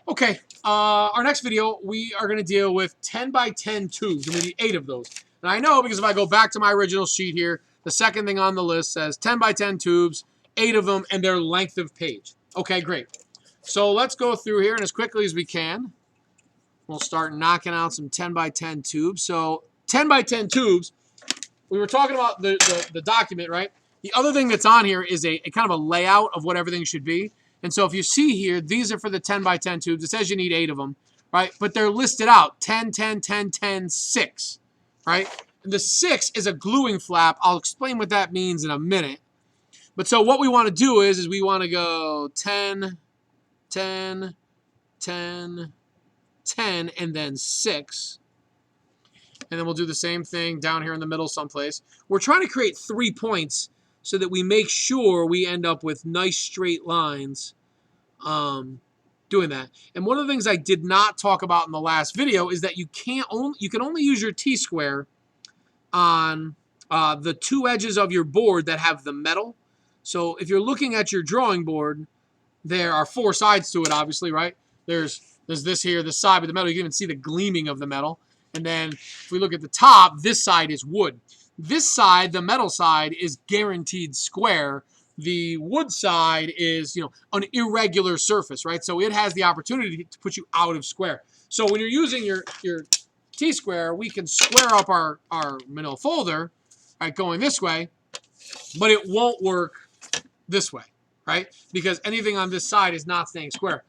Okay, our next video, we are going to deal with 10 by 10 tubes. We're going to do 8 of those. And I know because if I go back to my original sheet here, the second thing on the list says 10 by 10 tubes, 8 of them, and their length of page. Okay, great. So let's go through here, and as quickly as we can, we'll start knocking out some 10 by 10 tubes. So 10 by 10 tubes, we were talking about the document, right? The other thing that's on here is a kind of a layout of what everything should be. And so if you see here, these are for the 10 by 10 tubes. It says you need 8 of them, right? But they're listed out 10, 10, 10, 10, 6, right? And the 6 is a gluing flap. I'll explain what that means in a minute. But so what we want to do is we want to go 10, 10, 10, 10, and then 6. And then we'll do the same thing down here in the middle someplace. We're trying to create 3 points so that we make sure we end up with nice straight lines doing that. And one of the things I did not talk about in the last video is that you can only use your T-square on the 2 edges of your board that have the metal. So if you're looking at your drawing board, there are 4 sides to it, obviously, right? There's this here, this side with the metal. You can even see the gleaming of the metal. And then if we look at the top, this side is wood. This side, the metal side, is guaranteed square. The wood side is, an irregular surface, right? So it has the opportunity to put you out of square. So when you're using your T-square, we can square up our manila folder, right, going this way, but it won't work this way, right? Because anything on this side is not staying square.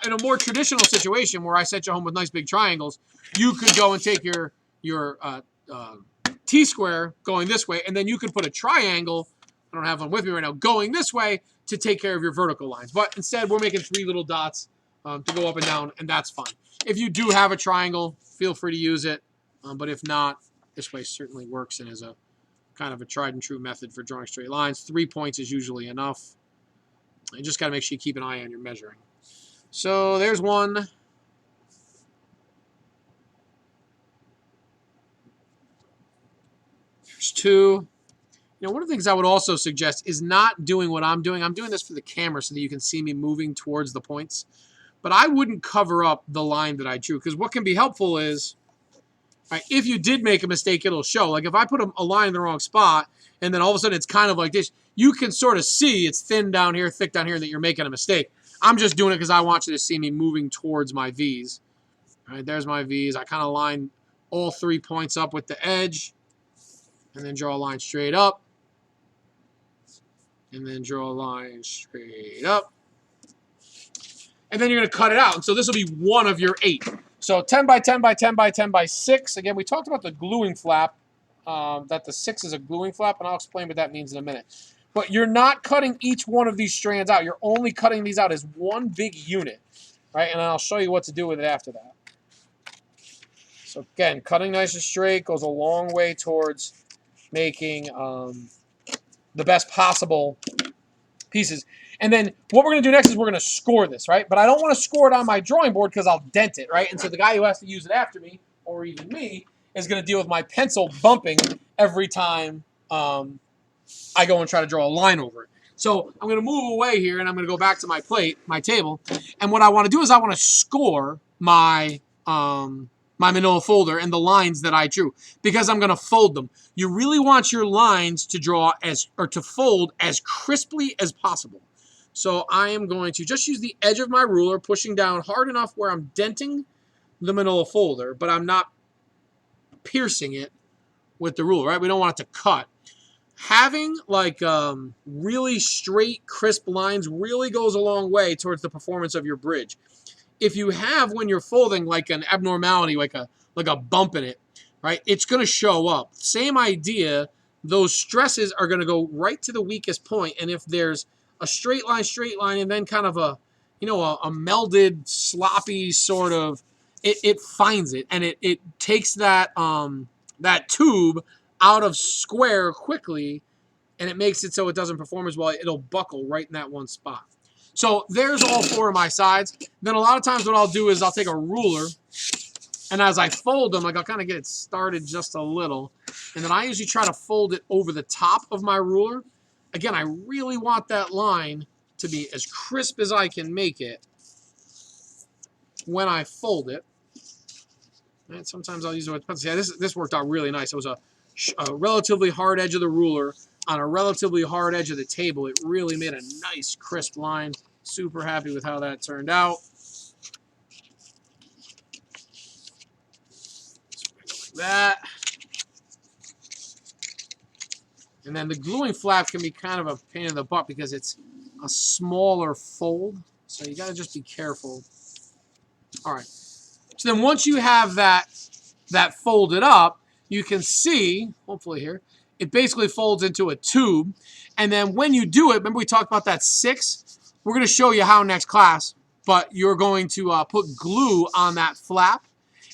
In a more traditional situation where I set you home with nice big triangles, you could go and take your T-square going this way, and then you could put a triangle, I don't have one with me right now, going this way to take care of your vertical lines. But instead, we're making 3 little dots to go up and down, and that's fine. If you do have a triangle, feel free to use it. But if not, this way certainly works and is a kind of a tried and true method for drawing straight lines. 3 points is usually enough. You just got to make sure you keep an eye on your measuring. So there's 1. There's 2. One of the things I would also suggest is not doing what I'm doing. I'm doing this for the camera so that you can see me moving towards the points. But I wouldn't cover up the line that I drew, because what can be helpful is, right, if you did make a mistake, it'll show. Like if I put a line in the wrong spot and then all of a sudden it's kind of like this, you can sort of see it's thin down here, thick down here, that you're making a mistake. I'm just doing it because I want you to see me moving towards my V's. All right, there's my V's. I kind of line all 3 points up with the edge and then draw a line straight up. And then draw a line straight up. And then you're going to cut it out. And so this will be 1 of your 8. So 10 by 10 by 10 by 10 by 6. Again, we talked about the gluing flap, that the 6 is a gluing flap, and I'll explain what that means in a minute. But you're not cutting each one of these strands out. You're only cutting these out as one big unit, right? And I'll show you what to do with it after that. So again, cutting nice and straight goes a long way towards making the best possible pieces. And then what we're going to do next is we're going to score this, right? But I don't want to score it on my drawing board because I'll dent it, right? And so the guy who has to use it after me, or even me, is going to deal with my pencil bumping every time I go and try to draw a line over it. So I'm going to move away here, and I'm going to go back to my plate, my table. And what I want to do is I want to score my my manila folder and the lines that I drew, because I'm going to fold them. You really want your lines to draw to fold as crisply as possible. So I am going to just use the edge of my ruler, pushing down hard enough where I'm denting the manila folder, but I'm not piercing it with the ruler, right? We don't want it to cut. Having like really straight, crisp lines really goes a long way towards the performance of your bridge. If you have, when you're folding, like an abnormality, like a bump in it, right, it's going to show up. Same idea. Those stresses are going to go right to the weakest point, and if there's a straight line, and then kind of a melded, sloppy sort of, it finds it, and it takes that that tube out of square quickly, and it makes it so it doesn't perform as well. It'll buckle right in that one spot. So there's all 4 of my sides. Then a lot of times what I'll do is I'll take a ruler, and as I fold them, like I'll kind of get it started just a little, and then I usually try to fold it over the top of my ruler. Again, I really want that line to be as crisp as I can make it. when I fold it. And sometimes I'll use it. Yeah, this worked out really nice. It was a relatively hard edge of the ruler on a relatively hard edge of the table. It really made a nice crisp line. Super happy with how that turned out. Like that. And then the gluing flap can be kind of a pain in the butt because it's a smaller fold. So you got to just be careful. All right. So then once you have that folded up, you can see, hopefully here, it basically folds into a tube. And then when you do it, remember we talked about that 6? We're going to show you how next class, but you're going to put glue on that flap.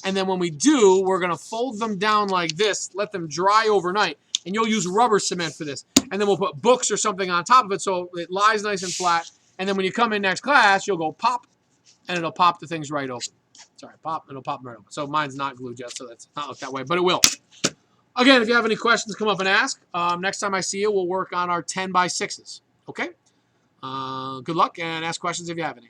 And then when we do, we're going to fold them down like this, let them dry overnight. And you'll use rubber cement for this. And then we'll put books or something on top of it so it lies nice and flat. And then when you come in next class, you'll go pop, and it'll pop the things right open. Sorry, pop, and it'll pop them right open. So mine's not glued yet, so that's not look that way, but it will. Again, if you have any questions, come up and ask. Next time I see you, we'll work on our 10 by 6s. Okay? Good luck, and ask questions if you have any.